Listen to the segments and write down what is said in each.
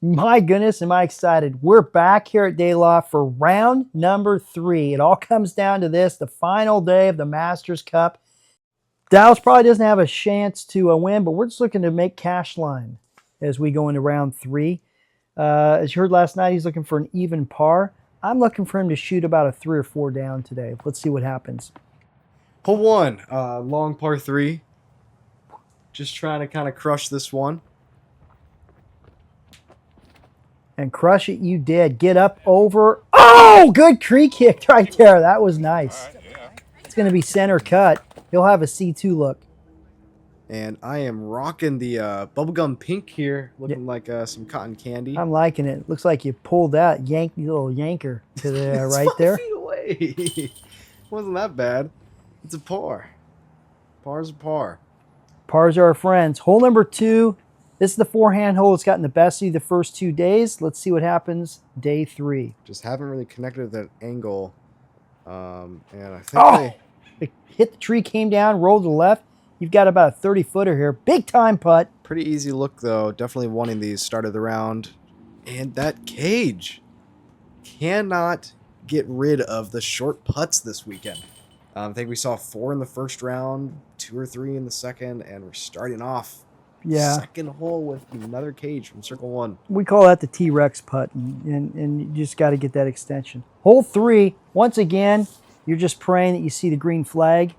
My goodness, am I excited. We're back here at DeLaveaga for round number 3. It all comes down to this, the final day of the Masters Cup. Dallas probably doesn't have a chance to win, but we're just looking to make cash line as we go into round 3. As you heard last night, he's looking for an even par. I'm looking for him to shoot about a 3 or 4 down today. Let's see what happens. Hole 1, long par 3. Just trying to kind of crush this one. And crush it, you did. Get up over. Oh, good tree kick right there. That was nice. It's going to be center cut. He'll have a C2 look. And I am rocking the bubblegum pink here, looking like some cotton candy. I'm liking it. Looks like you pulled that little yanker to the right there. 5 feet away. Wasn't that bad. It's a par. Par's a par. Pars are our friends. Hole number 2. This is the forehand hole. It's gotten the best of you the first 2 days. Let's see what happens day 3. Just haven't really connected with that angle. And I think it hit the tree, came down, rolled to the left. You've got about a 30-footer here. Big time putt. Pretty easy look, though. Definitely wanting these start of the round. And that cage. Cannot get rid of the short putts this weekend. I think we saw 4 in the first round, 2 or 3 in the second, and we're starting off second hole with another cage from circle 1. We call that the T-Rex putt, and you just got to get that extension. Hole 3, once again, you're just praying that you see the green flag,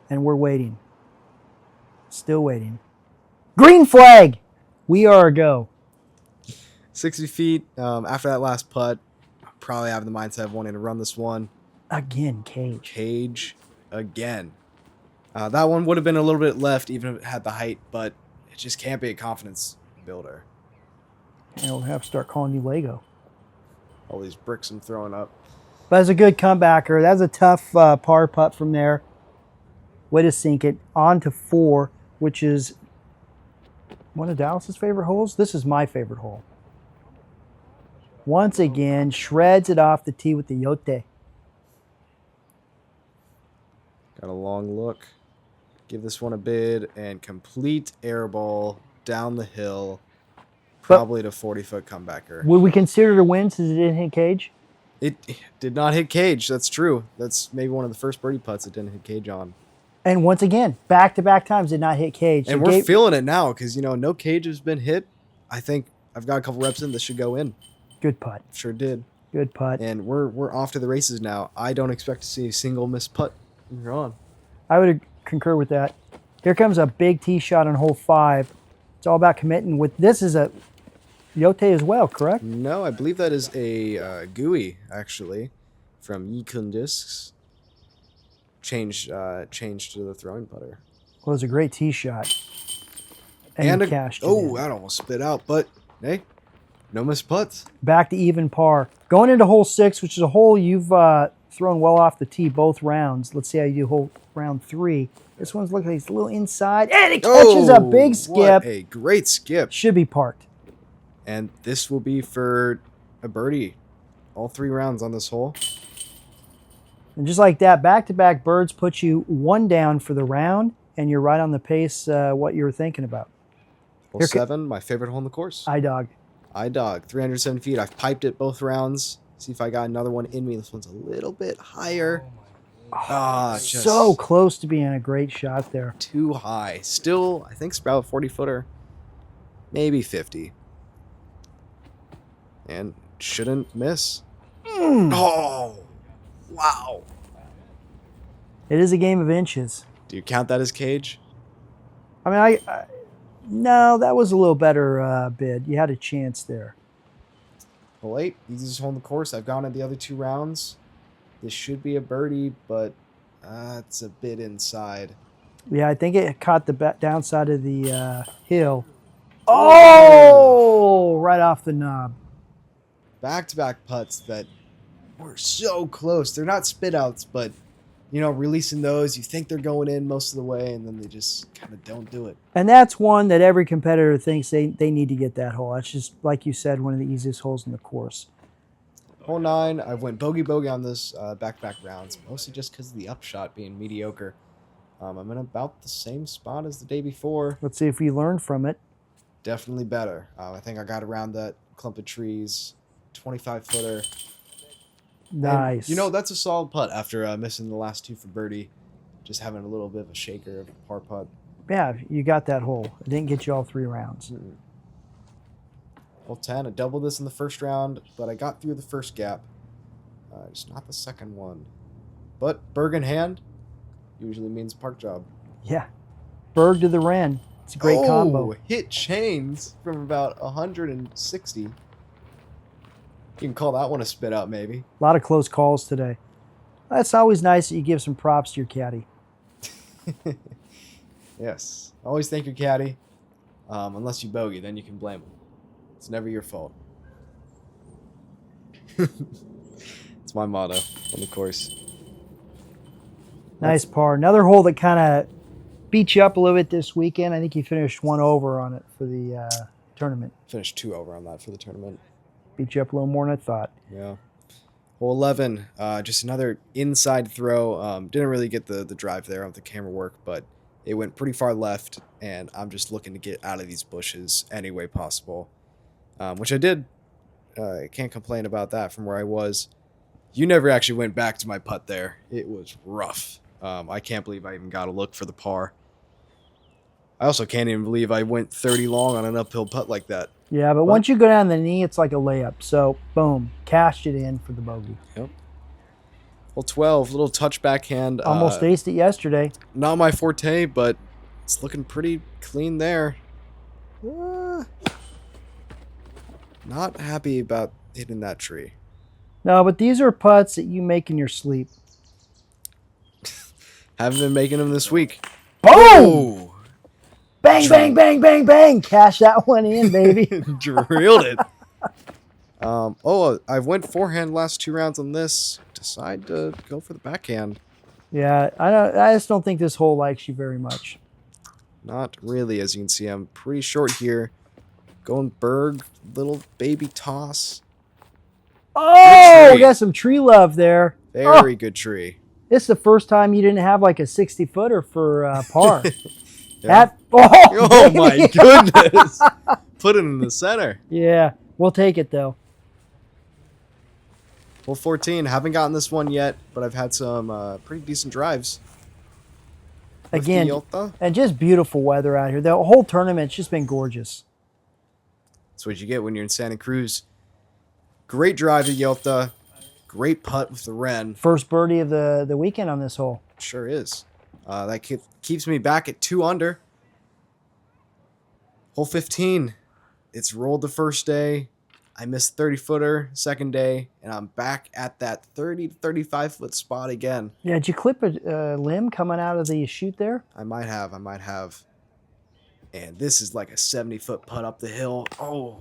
and we're waiting. Still waiting. Green flag! We are a go. 60 feet. After that last putt, I probably have the mindset of wanting to run this one. Again, cage. Cage again. That one would have been a little bit left, even if it had the height, but it just can't be a confidence builder. And we'll have to start calling you Lego. All these bricks I'm throwing up. But that's a good comebacker. That's a tough par putt from there. Way to sink it. On to 4, which is one of Dallas's favorite holes. This is my favorite hole. Once again, shreds it off the tee with the yote. Got a long look. Give this one a bid and complete air ball down the hill. Probably to 40-foot comebacker. Would we consider it a win since it didn't hit cage? It did not hit cage. That's true. That's maybe one of the first birdie putts it didn't hit cage on. And once again, back-to-back times did not hit cage. And we're feeling it now because, no cage has been hit. I think I've got a couple reps in. This should go in. Good putt. Sure did. Good putt. And we're off to the races now. I don't expect to see a single missed putt from here on. I would concur with that. Here comes a big tee shot on hole 5. It's all about committing. With this is a yote as well, correct? No, I believe that is a GUI, actually, from Yikun Discs. Changed to the throwing putter. Well, it was a great tee shot. And cashed that almost spit out, but hey, no missed putts. Back to even par. Going into hole 6, which is a hole you've thrown well off the tee both rounds. Let's see how you do round 3. This one's looking like it's a little inside, and it catches a big skip. What a great skip. Should be parked. And this will be for a birdie. All 3 rounds on this hole. And just like that, back-to-back birds put you 1 down for the round, and you're right on the pace what you were thinking about. Hole 7, my favorite hole in the course. I-Dog. 307 feet. I've piped it both rounds. See if I got another one in me. This one's a little bit higher. Just so close to being a great shot there. Too high. Still, I think it's about a 40-footer. Maybe 50. And shouldn't miss. Oh, wow. It is a game of inches. Do you count that as cage? I mean, no, that was a little better bid. You had a chance there. Hole 8, easiest hole in the course. I've gone at the other 2 rounds. This should be a birdie, but it's a bit inside. Yeah, I think it caught the downside of the hill. Oh, right off the knob. Back-to-back putts that were so close. They're not spit outs, but releasing those, you think they're going in most of the way, and then they just kind of don't do it. And that's one that every competitor thinks they need to get that hole. That's just, like you said, one of the easiest holes in the course. Hole 9, I've went bogey on this back-to-back rounds, mostly just because of the upshot being mediocre. I'm in about the same spot as the day before. Let's see if we learn from it. Definitely better. I think I got around that clump of trees, 25-footer. Nice. And, that's a solid putt after missing the last 2 for birdie. Just having a little bit of a shaker of a par putt. Yeah, you got that hole. It didn't get you all 3 rounds. Hole 10, I doubled this in the first round, but I got through the first gap. Just not the second one. But Berg in hand usually means park job. Yeah. Berg to the Wren. It's a great combo. Hit chains from about 160. You can call that one a spit out, maybe. A lot of close calls today. That's always nice that you give some props to your caddy. Yes. Always thank your caddy. Unless you bogey, then you can blame him. It's never your fault. It's my motto on the course. Nice par. Another hole that kind of beat you up a little bit this weekend. I think you finished 1 over on it for the tournament. Finished 2 over on that for the tournament. Beat you up a little more than I thought. Yeah. Hole 11, just another inside throw. Didn't really get the drive there on the camera work, but it went pretty far left, and I'm just looking to get out of these bushes any way possible, which I did. I can't complain about that from where I was. You never actually went back to my putt there. It was rough. I can't believe I even got a look for the par. I also can't even believe I went 30 long on an uphill putt like that. Yeah, but once you go down the knee, it's like a layup. So, boom, cashed it in for the bogey. Yep. Well, 12, little touch backhand. Almost aced it yesterday. Not my forte, but it's looking pretty clean there. Not happy about hitting that tree. No, but these are putts that you make in your sleep. Haven't been making them this week. Boom! Oh! Bang, bang, bang, bang, bang. Cash that one in, baby. Drilled it. I went forehand last 2 rounds on this. Decide to go for the backhand. Yeah, I just don't think this hole likes you very much. Not really, as you can see. I'm pretty short here. Going Berg, little baby toss. Oh, we got some tree love there. Very good tree. This is the first time you didn't have like a 60-footer for par. Yeah. Oh my goodness. Put it in the center. Yeah, we'll take it though. Hole 14. Haven't gotten this one yet, but I've had some pretty decent drives. Again, and just beautiful weather out here. The whole tournament's just been gorgeous. That's what you get when you're in Santa Cruz. Great drive to Yelta. Great putt with the Wren. First birdie of the weekend on this hole. Sure is. That keeps me back at 2 under. Hole 15. It's rolled the first day. I missed 30-footer second day, and I'm back at that 30 to 35-foot spot again. Yeah, did you clip a limb coming out of the chute there? I might have. And this is like a 70-foot putt up the hill. Oh,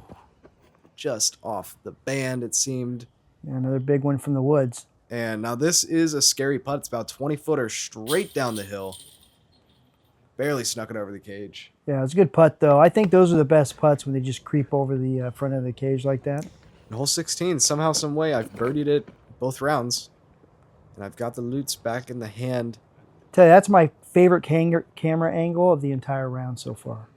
just off the band, it seemed. Yeah, another big one from the woods. And now this is a scary putt. It's about 20-footer straight down the hill. Barely snuck it over the cage. Yeah, it's a good putt, though. I think those are the best putts when they just creep over the front of the cage like that. And hole 16, somehow, some way, I've birdied it both rounds. And I've got the loots back in the hand. Tell you, that's my favorite camera angle of the entire round so far.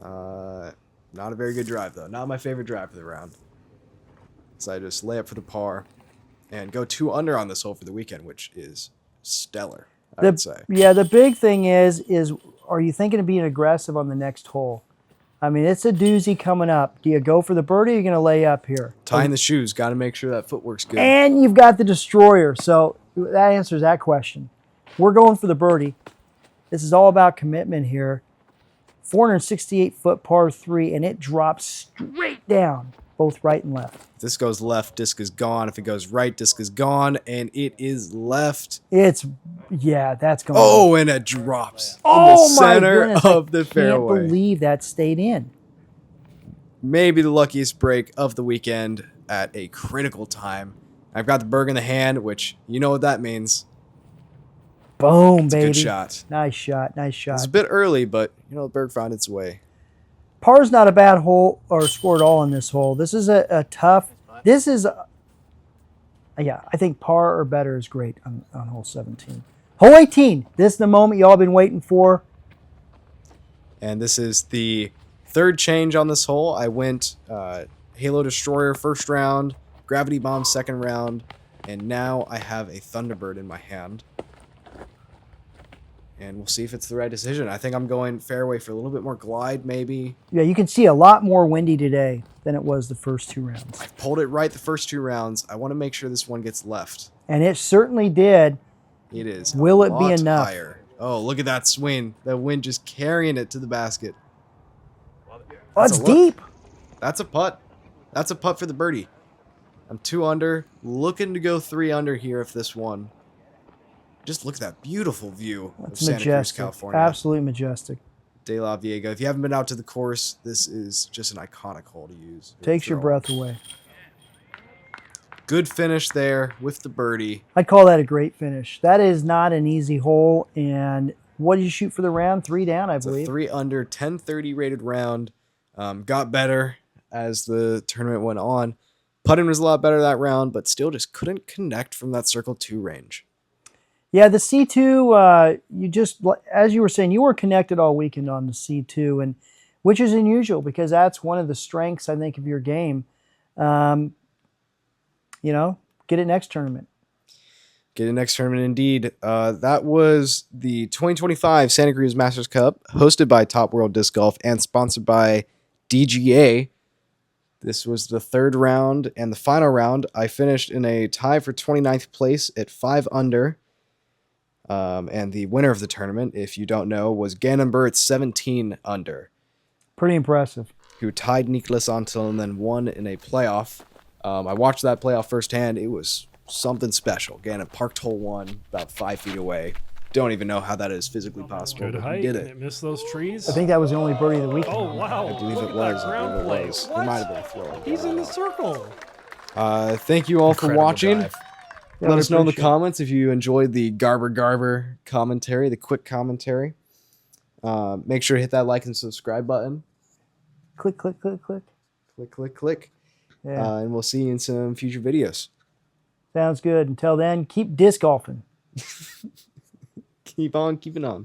Not a very good drive, though. Not my favorite drive for the round. So I just lay up for the par and go 2 under on this hole for the weekend, which is stellar, I would say. Yeah, the big thing is are you thinking of being aggressive on the next hole? I mean, it's a doozy coming up. Do you go for the birdie or are you going to lay up here? Tying the shoes. Got to make sure that footwork's good. And you've got the destroyer. So that answers that question. We're going for the birdie. This is all about commitment here. 468-foot par 3, and it drops straight down, both right and left. If this goes left, disc is gone. If it goes right, disc is gone, and it is left. That's going. Oh, and it drops in the center of the fairway. I can't believe that stayed in. Maybe the luckiest break of the weekend at a critical time. I've got the Berg in the hand, which you know what that means. Boom, baby. Good shot. Nice shot. Nice shot. It's a bit early, but the Berg found its way. Par's not a bad hole or score at all in this hole. This is a tough. This is, I think par or better is great on hole 17. Hole 18. This is the moment you all been waiting for. And this is the third change on this hole. I went Halo Destroyer first round, Gravity Bomb second round, and now I have a Thunderbird in my hand. And we'll see if it's the right decision. I think I'm going fairway for a little bit more glide, maybe. Yeah, you can see a lot more windy today than it was the first 2 rounds. I pulled it right the first 2 rounds. I want to make sure this one gets left. And it certainly did. It is. Will it be enough? Higher. Oh, look at that swing. That wind just carrying it to the basket. Oh, it's deep. That's a putt. That's a putt for the birdie. I'm 2 under. Looking to go 3 under here if this one. Just look at that beautiful view of Santa Cruz, California. Absolutely majestic. DeLaveaga. If you haven't been out to the course, this is just an iconic hole to use. Takes your breath away. Good finish there with the birdie. I'd call that a great finish. That is not an easy hole. And what did you shoot for the round? 3 down, I believe. It's a 3 under, 1030 rated round. Got better as the tournament went on. Putting was a lot better that round, but still just couldn't connect from that circle 2 range. Yeah, the C2, you just, as you were saying, you were connected all weekend on the C2, and which is unusual because that's one of the strengths, I think, of your game. You know, get it next tournament. Get it next tournament indeed. That was the 2025 Santa Cruz Masters Cup, hosted by Top World Disc Golf and sponsored by DGA. This was the 3rd round and the final round. I finished in a tie for 29th place at 5 under. And the winner of the tournament, if you don't know, was Garber at 17 under. Pretty impressive. Who tied Nicholas Antil and then won in a playoff. I watched that playoff firsthand. It was something special. Gannon parked hole 1 about 5 feet away. Don't even know how that is physically possible. Good but height. he did And it. it missed those trees. I think that was the only birdie of the weekend. Oh, wow. I believe Look it at that was. ground play. It What? might have been a throw. He's in the circle. Thank you all for Incredible watching. drive. Yeah, Let we us know in the appreciate it. comments if you enjoyed the Garber commentary, the quick commentary. Make sure to hit that like and subscribe button. Click, click, click, click. Click, click, click. Yeah, And we'll see you in some future videos. sounds good. Until then, keep disc golfing. Keep on keeping on.